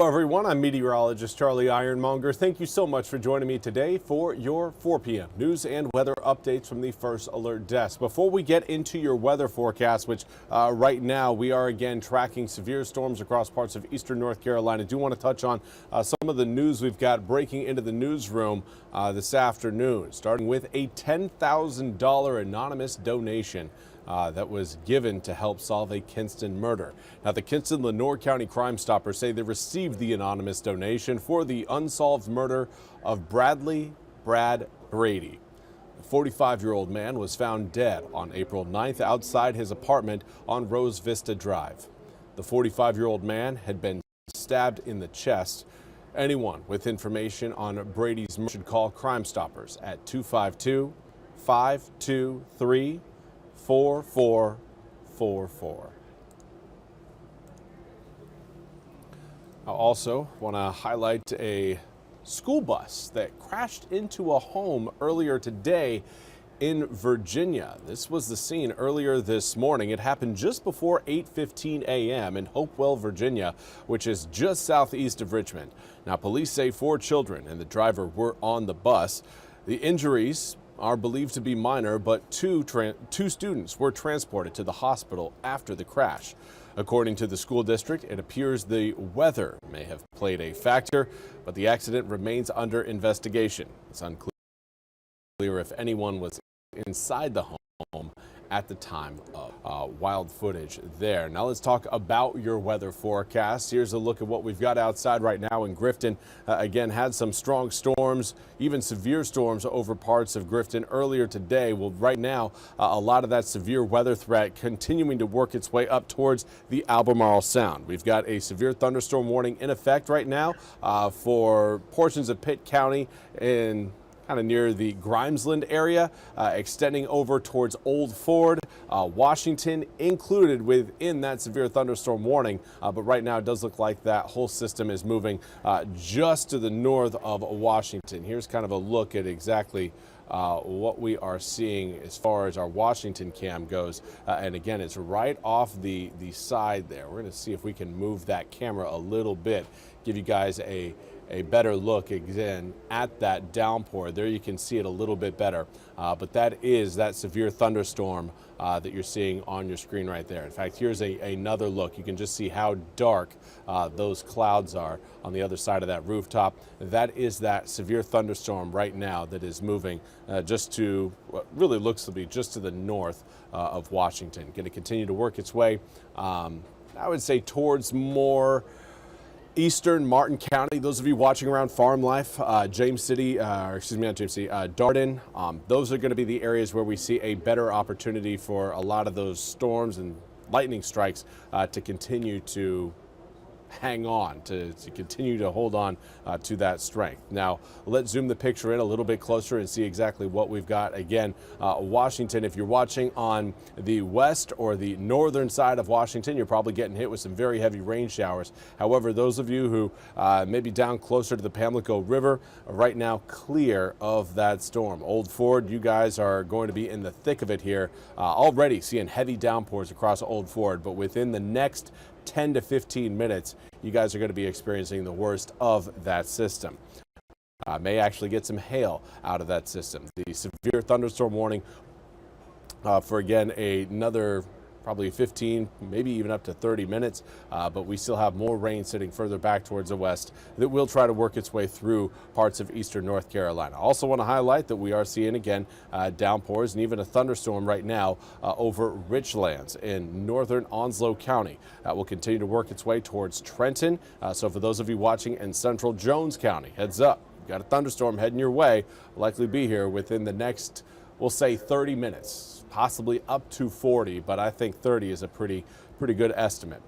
Hello everyone, I'm meteorologist Charlie Ironmonger. Thank you so much for joining me today for your 4 p.m. news and weather updates from the First Alert Desk. Before we get into your weather forecast, which right now we are again tracking severe storms across parts of eastern North Carolina, I do want to touch on some of the news we've got breaking into the newsroom this afternoon, starting with a $10,000 anonymous donation that was given to help solve a Kinston murder. Now, the Kinston-Lenoir County Crime Stoppers say they received the anonymous donation for the unsolved murder of Brad Brady. The 45-year-old man was found dead on April 9th outside his apartment on Rose Vista Drive. The 45-year-old man had been stabbed in the chest. Anyone with information on Brady's murder should call Crime Stoppers at 252-523-4444. I also want to highlight a school bus that crashed into a home earlier today in Virginia. This was the scene earlier this morning. It happened just before 8:15 a.m. in Hopewell, Virginia, which is just southeast of Richmond. Now, police say 4 children and the driver were on the bus. The injuries are believed to be minor, but two students were transported to the hospital after the crash. According to the school district, it appears the weather may have played a factor, but the accident remains under investigation. It's unclear if anyone was inside the home at the time of wild footage there. Now let's talk about your weather forecast. Here's a look at what we've got outside right now in Grifton. Again, had some strong storms, even severe storms over parts of Grifton earlier today. Well, right now, a lot of that severe weather threat continuing to work its way up towards the Albemarle Sound. We've got a severe thunderstorm warning in effect right now for portions of Pitt County in kind of near the Grimesland area, extending over towards Old Ford, Washington included within that severe thunderstorm warning. But right now it does look like that whole system is moving just to the north of Washington. Here's kind of a look at exactly what we are seeing as far as our Washington cam goes. And again, it's right off the side there. We're going to see if we can move that camera a little bit, give you guys a better look again at that downpour. There you can see it a little bit better, but that is that severe thunderstorm that you're seeing on your screen right there. In fact, here's another look. You can just see how dark those clouds are on the other side of that rooftop. That is that severe thunderstorm right now that is moving just to what really looks to be just to the north of Washington. Going to continue to work its way, I would say, towards more eastern Martin County. Those of you watching around Farm Life, James City, Darden, those are going to be the areas where we see a better opportunity for a lot of those storms and lightning strikes to continue to hang on, to continue to hold on to that strength. Now, let's zoom the picture in a little bit closer and see exactly what we've got. Again, Washington, if you're watching on the west or the northern side of Washington, you're probably getting hit with some very heavy rain showers. However, those of you who may be down closer to the Pamlico River are right now clear of that storm. Old Ford, you guys are going to be in the thick of it here. Already seeing heavy downpours across Old Ford, but within the next 10 to 15 minutes, you guys are going to be experiencing the worst of that system. May actually get some hail out of that system. The severe thunderstorm warning for, again, another probably 15, maybe even up to 30 minutes, but we still have more rain sitting further back towards the west that will try to work its way through parts of eastern North Carolina. I also want to highlight that we are seeing again downpours and even a thunderstorm right now over Richlands in northern Onslow County. That will continue to work its way towards Trenton. So for those of you watching in central Jones County, heads up, you've got a thunderstorm heading your way, likely be here within the next, we'll say 30 minutes. Possibly up to 40, but I think 30 is a pretty good estimate.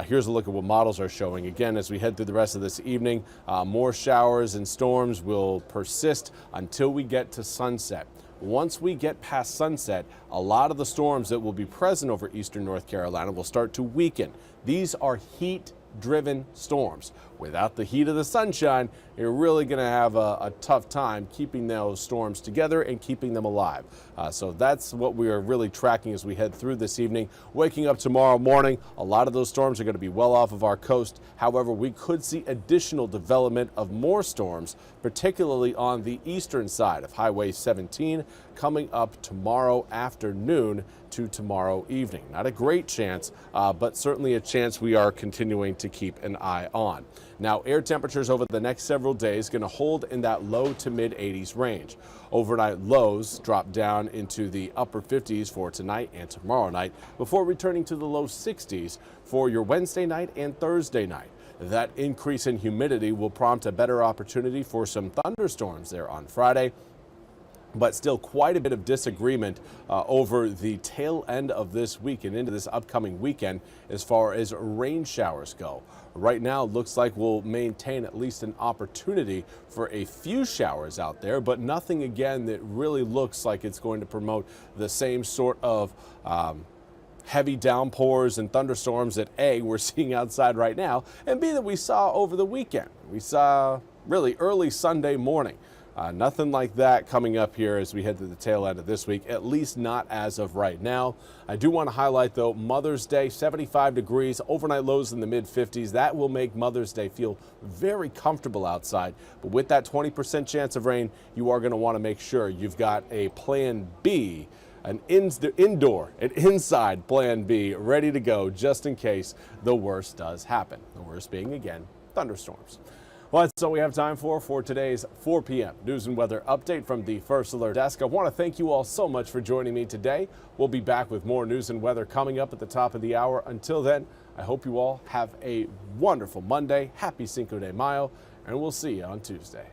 Here's a look at what models are showing. Again, as we head through the rest of this evening, more showers and storms will persist until we get to sunset. Once we get past sunset, a lot of the storms that will be present over eastern North Carolina will start to weaken. These are heat-driven storms. without the heat of the sunshine, you're really going to have a tough time keeping those storms together and keeping them alive. So that's what we are really tracking as we head through this evening. Waking up tomorrow morning, a lot of those storms are going to be well off of our coast. However, we could see additional development of more storms, particularly on the eastern side of Highway 17, coming up tomorrow afternoon to tomorrow evening. Not a great chance, but certainly a chance we are continuing to keep an eye on. Now, air temperatures over the next several days going to hold in that low to mid 80s range. Overnight lows drop down into the upper 50s for tonight and tomorrow night before returning to the low 60s for your Wednesday night and Thursday night. That increase in humidity will prompt a better opportunity for some thunderstorms there on Friday, but still quite a bit of disagreement over the tail end of this week and into this upcoming weekend as far as rain showers go. Right now, it looks like we'll maintain at least an opportunity for a few showers out there, but nothing again that really looks like it's going to promote the same sort of heavy downpours and thunderstorms that A, we're seeing outside right now, and B, that we saw over the weekend. We saw really early Sunday morning. Nothing like that coming up here as we head to the tail end of this week, at least not as of right now. I do want to highlight, though, Mother's Day, 75 degrees, overnight lows in the mid-50s. That will make Mother's Day feel very comfortable outside. But with that 20% chance of rain, you are going to want to make sure you've got a plan B, an inside plan B ready to go just in case the worst does happen. The worst being, again, thunderstorms. Well, that's all we have time for today's 4 p.m. news and weather update from the First Alert Desk. I want to thank you all so much for joining me today. We'll be back with more news and weather coming up at the top of the hour. Until then, I hope you all have a wonderful Monday. Happy Cinco de Mayo, and we'll see you on Tuesday.